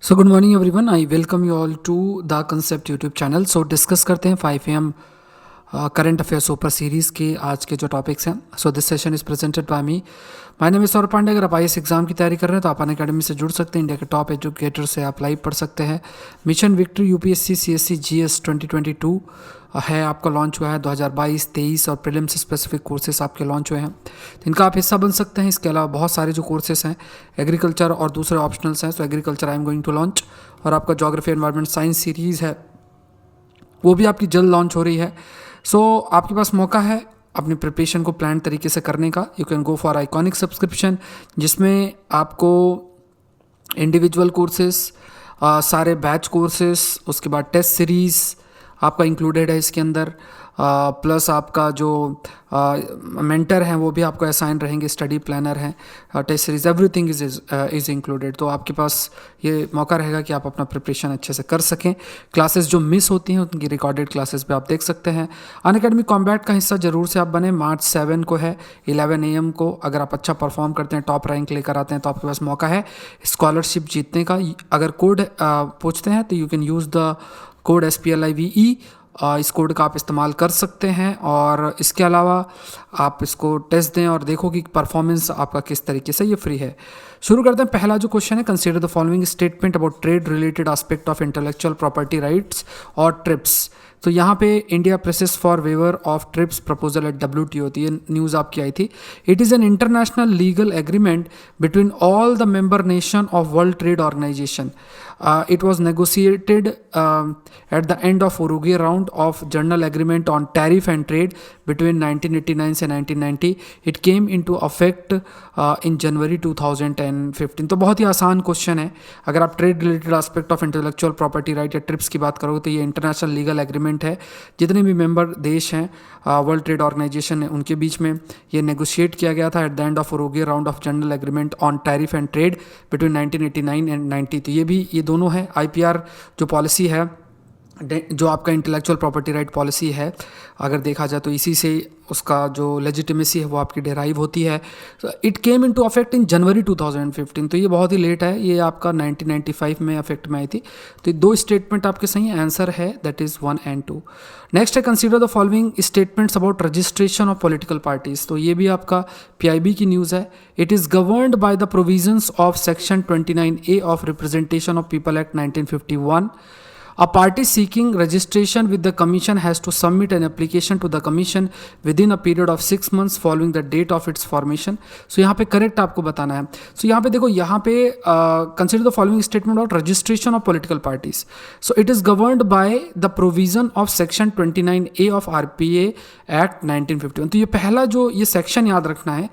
So good morning everyone, I welcome you all to the concept YouTube channel. So discuss करते हैं 5 AM current affair super series के आज के जो topics हैं। So this session is presented by me. My name is Saurabh Pandey. अगर आप IAS exam की तैयारी कर रहे हैं तो आप अनअकैडमी से जुड़ सकते हैं। इंडिया के टॉप एजुकेटर से आप लाइव पढ़ सकते हैं। Mission victory UPSC CSC GS 2022 है आपका लॉन्च हुआ है 2022-23 और प्रीलिम्स स्पेसिफिक कोर्सेज आपके लॉन्च हुए हैं, तो इनका आप हिस्सा बन सकते हैं। इसके अलावा बहुत सारे जो कोर्सेज हैं एग्रीकल्चर और दूसरे ऑप्शनल्स हैं। So agriculture I am going to launch, और आपका ज्योग्राफी एनवायरनमेंट साइंस सीरीज़ है वो भी आपकी जल्द लॉन्च हो रही है। सो आपके पास मौका है अपनी प्रिपरेशन को प्लान तरीके से करने का। You can go for iconic subscription, जिसमें आपको इंडिविजुअल कोर्सेज, सारे बैच कोर्सेज, उसके बाद टेस्ट सीरीज़ आपका इंक्लूडेड है इसके अंदर, प्लस आपका जो मेंटर हैं वो भी आपको असाइन रहेंगे, स्टडी प्लानर हैं, test series, everything is included. तो आपके पास ये मौका रहेगा कि आप अपना प्रिपरेशन अच्छे से कर सकें। क्लासेस जो मिस होती हैं उनकी रिकॉर्डेड क्लासेस भी आप देख सकते हैं। अनअकैडमी कॉम्बैट का हिस्सा जरूर से आप बने। March 7 को है 11 AM को। अगर आप अच्छा परफॉर्म करते हैं, टॉप रैंक लेकर आते हैं, तो आपके पास मौका है स्कॉलरशिप जीतने का। अगर कोड पूछते हैं तो you can use the code SPLIVE। इस कोड का आप इस्तेमाल कर सकते हैं, और इसके अलावा आप इसको टेस्ट दें और देखो कि परफॉर्मेंस आपका किस तरीके से। ये फ्री है। शुरू करते हैं। पहला जो क्वेश्चन है, consider the following statement about trade related aspect of intellectual property rights और ट्रिप्स। तो यहाँ पे India presses for waiver of TRIPS proposal at WTO, तो ये न्यूज़ आपकी आई थी। It is an international legal agreement between all the member nation of World Trade Organization. It was negotiated at the end of Uruguay round of General Agreement on Tariff and Trade between 1989 से 1990. It came into effect in January 2015. तो बहुत ही आसान question है। अगर आप trade related aspect of intellectual property right या trips की बात करोगे तो ये इंटरनेशनल लीगल एग्रीमेंट है। जितने भी मेंबर देश हैं वर्ल्ड ट्रेड ऑर्गेनाइजेशन है, उनके बीच में ये नेगोशिएट किया गया था at the end of Uruguay round of general agreement on tariff and trade between 1989 and 90। तो ये दोनों है। IPR जो पॉलिसी है, जो आपका इंटेलेक्चुअल प्रॉपर्टी राइट पॉलिसी है, अगर देखा जाए तो इसी से उसका जो लेजिटिमेसी है वो आपकी डेराइव होती है। It came into affect in जनवरी 2015, तो ये बहुत ही लेट है। ये आपका 1995 में अफेक्ट में आई थी। तो दो स्टेटमेंट आपके सही आंसर है, दैट इज़ 1 and 2। नेक्स्ट है, consider the following statements about registration of political parties. तो ये भी आपका PIB की न्यूज़ है। It is governed by the provisions of section 29A of representation of people act 1951। A party seeking registration with the Commission has to submit an application to the Commission within a period of 6 months following the date of its formation. So यहाँ पे correct आपको बताना है। So यहाँ पे देखो, यहाँ पे consider the following statement about registration of political parties. So it is governed by the provision of section 29A of RPA Act 1951. तो ये पहला जो ये सेक्शन याद रखना है,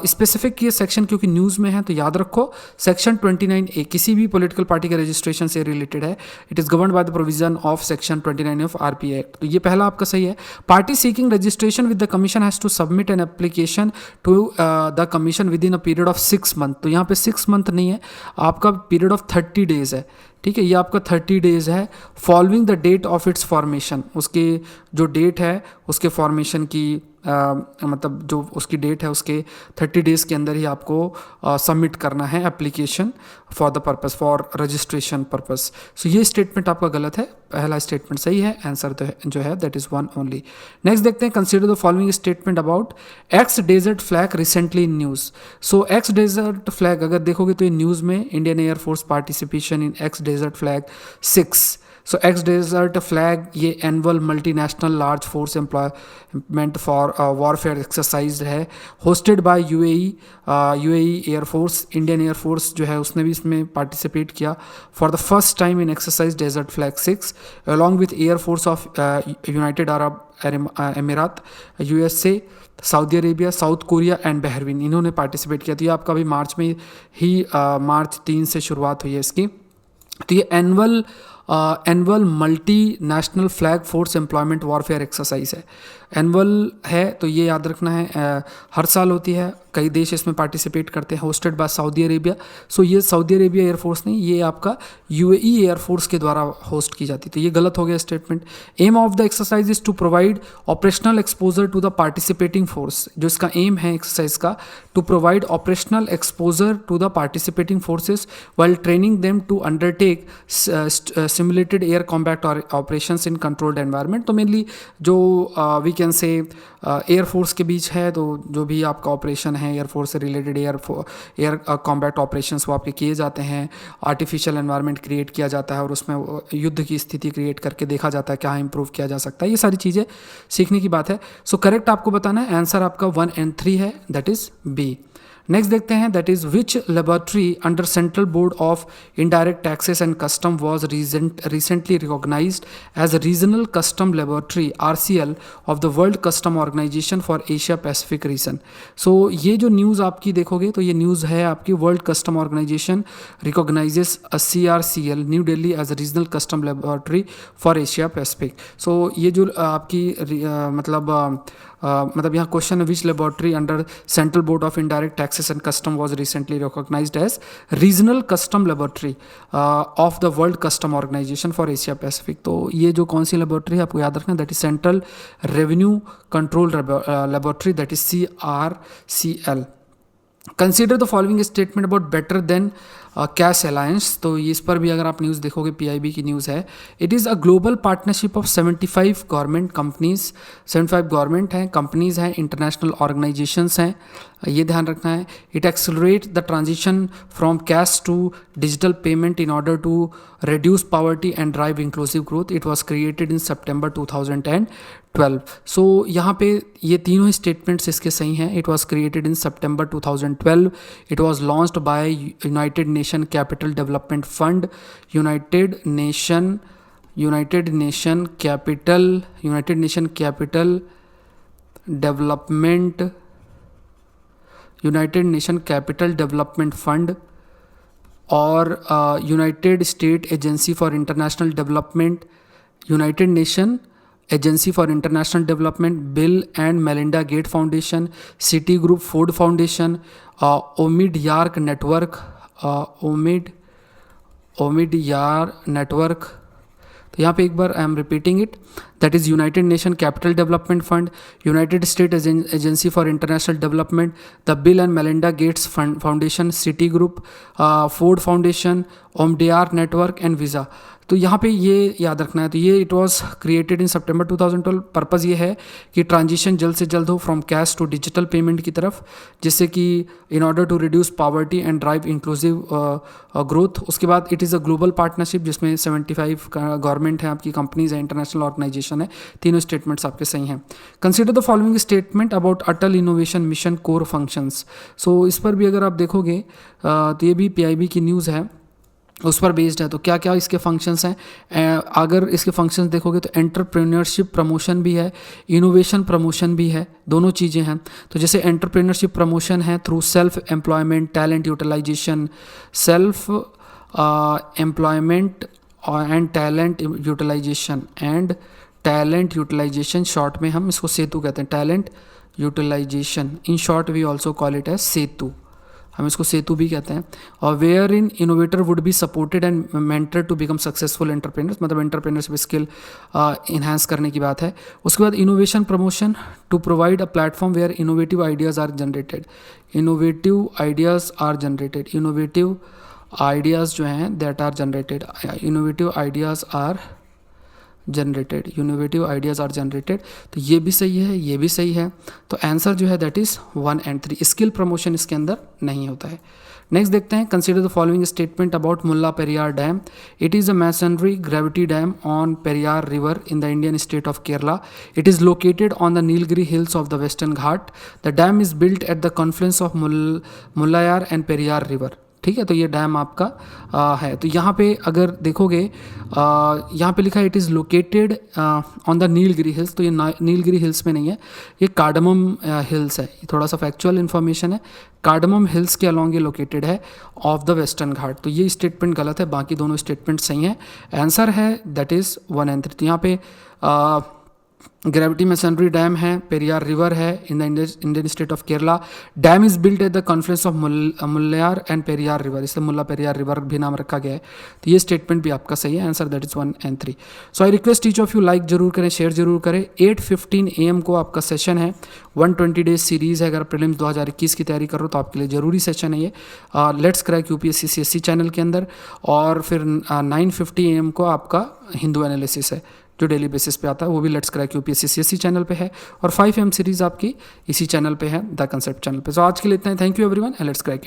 स्पेसिफिक ये सेक्शन क्योंकि न्यूज़ में है तो याद रखो। सेक्शन 29A किसी भी पॉलिटिकल पार्टी के रजिस्ट्रेशन से रिलेटेड है। It is governed by the provision of section 29 of RPA Act। तो ये पहला आपका सही है। Party seeking registration with the commission has to submit an application to the commission within a period of 6 month. तो यहाँ पे 6 month नहीं है, आपका पीरियड ऑफ 30 डेज है। ठीक है, ये आपका 30 डेज है following the date of its formation. उसके जो डेट है उसके फॉर्मेशन की मतलब जो उसकी डेट है उसके 30 डेज़ के अंदर ही आपको सबमिट करना है application for the purpose, for registration purpose. So ये स्टेटमेंट आपका गलत है, पहला स्टेटमेंट सही है। आंसर जो है दैट इज़ 1 ओनली। नेक्स्ट देखते हैं, consider the following statement about X desert flag recently in news. So X desert flag अगर देखोगे तो ये न्यूज़ में Indian air force participation in X desert flag 6। So X desert flag ये annual multinational large force employment for warfare exercise है, hosted by UAE air force. Indian air force जो है उसने भी इसमें पार्टिसिपेट किया for the first time in exercise desert flag 6 along with air force of United Arab एमिरात, USA, Saudi Arabia, south Korea and Bahrain, इन्होंने participate किया। तो ये आपका भी मार्च में ही March 3 से शुरुआत हुई है इसकी। तो ये annual annual multi national flag force employment warfare exercise है। एनुअल है तो ये याद रखना है, हर साल होती है, कई देश इसमें पार्टिसिपेट करते हैं, होस्टेड बाय सऊदी अरेबिया। सो ये सऊदी अरेबिया एयरफोर्स नहीं, ये आपका यूएई एयरफोर्स के द्वारा होस्ट की जाती है, तो ये गलत हो गया statement. Aim of the exercise is to provide operational exposure to the participating force, जो इसका एम है एक्सरसाइज का, to provide operational exposure to the participating forces while training them to undertake simulated air combat operations in controlled environment. तो mainly जो we can say air force के बीच है, तो जो भी आपका ऑपरेशन है एयरफोर्स से रिलेटेड, एयर कॉम्बैट ऑपरेशंस वो आपके किए जाते हैं, आर्टिफिशियल एनवायरनमेंट क्रिएट किया जाता है और उसमें युद्ध की स्थिति क्रिएट करके देखा जाता है क्या इंप्रूव किया जा सकता है, ये सारी चीज़ें सीखने की बात है। सो करेक्ट आपको बताना है, आंसर आपका 1 and 3 है, दैट इज़ बी। नेक्स्ट देखते हैं, that is which laboratory under central board of indirect taxes and custom was recently recognized as regional custom laboratory RCL of the world custom organization for Asia Pacific region. So ये जो news आपकी देखोगे तो ये news है आपकी, world custom organization recognizes CRCL new Delhi as a regional custom laboratory for Asia Pacific. So ये जो आपकी मतलब यहाँ क्वेश्चन है, which laboratory under central board of indirect taxes and custom was recently recognized as regional custom laboratory of the world custom organization for Asia Pacific. तो ये जो कौन सी लेबोरेटरी है आपको याद रखना, that is central revenue control laboratory, that is CRCL। Consider the following statement about better than cash alliance. तो इस पर भी अगर आप न्यूज़ देखोगे, PIB की न्यूज़ है, it is a global partnership of 75 government companies, 75 government हैं, कंपनीज हैं, इंटरनेशनल ऑर्गेनाइजेशंस हैं, ये ध्यान रखना है। It accelerate the transition from cash to digital payment in order to reduce poverty and drive inclusive growth. It was created in September 2012. So यहाँ पे ये तीनों स्टेटमेंट्स इसके सही हैं। It was created in September 2012. It was launched by United Nation Capital Development Fund, United Nation Capital Development Fund और United State agency for international development, United Nation agency for international development, Bill and Melinda Gate foundation, Citigroup, Ford foundation, Omidyar network. तो यहाँ पे एक बार I am repeating it, that is United Nation capital development fund, United State agency for international development, the Bill and Melinda Gates foundation, Citigroup, Ford foundation, Omidyar network and Visa. तो यहाँ पे ये याद रखना है। तो ये it was created in September 2012। Purpose ये है कि ट्रांजिशन जल्द से जल्द हो from cash to digital payment की तरफ, जिससे कि in order to reduce poverty and drive inclusive growth. उसके बाद it is a global partnership जिसमें 75 गवर्नमेंट है, आपकी कंपनीज है, इंटरनेशनल ऑर्गेनाइजेशन है। तीनों स्टेटमेंट्स आपके सही हैं। Consider the following statement about Atal innovation mission core functions. So इस पर भी अगर आप देखोगे तो ये भी PIB की न्यूज़ है, उस पर बेस्ड है। तो क्या क्या इसके फंक्शंस हैं, अगर इसके फंक्शंस देखोगे तो एंटरप्रेन्योरशिप प्रमोशन भी है, इनोवेशन प्रमोशन भी है, दोनों चीज़ें हैं। तो जैसे एंटरप्रेन्योरशिप प्रमोशन है through self employment, talent utilization, self employment and talent utilization, short में हम इसको सेतु कहते हैं, talent utilization, in short we also call it as Setu, हम इसको सेतु भी कहते हैं। और where in innovator would be supported and mentor to become successful entrepreneurs, मतलब एंटरप्रेन्योरशिप स्किल इन्हांस करने की बात है। उसके बाद innovation promotion to provide a platform where innovative ideas are generated, innovative ideas जो हैं that are generated, innovative ideas are generated. तो ये भी सही है, ये भी सही है। तो आंसर जो है that is 1 and 3। Skill promotion इसके अंदर नहीं होता है। नेक्स्ट देखते हैं, consider the following statement about Mulla Periyar dam. It is a masonry gravity dam on Periyar river in the Indian state of Kerala. It is located on the Nilgiri hills of the western Ghat. The dam is built at the confluence of Mullayar and Periyar river. ठीक है, तो ये dam आपका है। तो यहाँ पे अगर देखोगे यहाँ पे लिखा है it is located on the Nilgiri hills, तो ये नीलगिरी हिल्स में नहीं है, ये कार्डमम हिल्स है। ये थोड़ा सा फैक्चुअल इन्फॉर्मेशन है, कार्डमम हिल्स के अलॉन्ग ये लोकेटेड है ऑफ द वेस्टर्न घाट। तो ये स्टेटमेंट गलत है, बाकी दोनों स्टेटमेंट सही हैं। आंसर है दैट इज़ 1 and 3। तो यहाँ पे ग्रेविटी मैसनरी डैम है, पेरियार रिवर है in the Indian state of Kerala. Dam is built at the confluence of Mullayar and Periyar river, इसलिए मुल्ला पेरियार रिवर भी नाम रखा गया है। तो ये स्टेटमेंट भी आपका सही है, answer that is 1 and 3। So I request each of you like जरूर करें, शेयर जरूर करें। 8:15 AM को आपका सेशन है, 120 डेज सीरीज़ है। अगर प्रीलिम्स 2021 की तैयारी कर रहे हो तो आपके लिए ज़रूरी सेशन है ये, let's crack UPSC CSC channel के अंदर। और फिर 9:50 AM को आपका हिंदू एनालिसिस है जो डेली बेसिस पे आता है, वो भी let's crack UPSC CSC channel पे है। और 5 AM सीरीज़ आपकी इसी चैनल पे है, द कंसेप्ट चैनल पे। सो आज के लिए इतना ही, thank you everyone and let's crack.